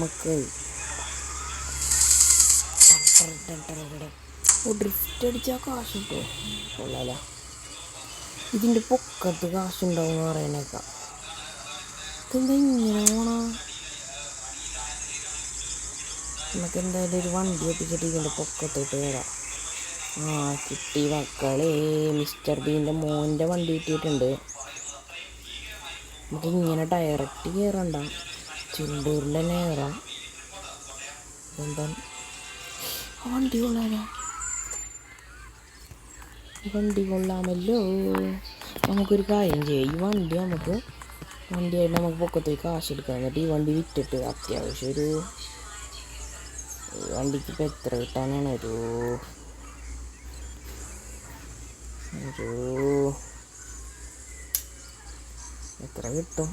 നമുക്ക് ഡ്രിഫ്റ്റ് അടിച്ചാൽ കാശ് കിട്ടുമോ? കൊള്ളാല. ഇതിൻ്റെ പൊക്കത്ത് കാശുണ്ടാവും എന്ന് പറയുന്നേക്കാം. ഇതെന്താ ഇങ്ങനെ പോണോ? നമുക്ക് എന്തായാലും ഒരു വണ്ടി ഒപ്പിച്ചിട്ട് ഇതിൻ്റെ പൊക്കത്തോട്ട് കയറാം. കിട്ടി മക്കളെ, മിസ്റ്റർ ബീൻ്റെ മോൻ്റെ വണ്ടി കിട്ടിയിട്ടുണ്ട്. നമുക്ക് ഇങ്ങനെ ഡയറക്റ്റ് കയറണ്ട, ചെണ്ടൂരിൽ തന്നെ കയറാം. എന്താ വണ്ടി കൊള്ളാലോ, വണ്ടി കൊള്ളാമല്ലോ. നമുക്കൊരു കാര്യം ചെയ്യാം, ഈ വണ്ടിയായിട്ട് നമുക്ക് പൊക്കത്ത് കാശ് എടുക്കാം. എന്നിട്ട് ഈ വണ്ടി വിറ്റിട്ട് അത്യാവശ്യം ഈ വണ്ടിക്ക് ഇപ്പം എത്ര കിട്ടാനാണ്? ഒരു എത്ര കിട്ടും?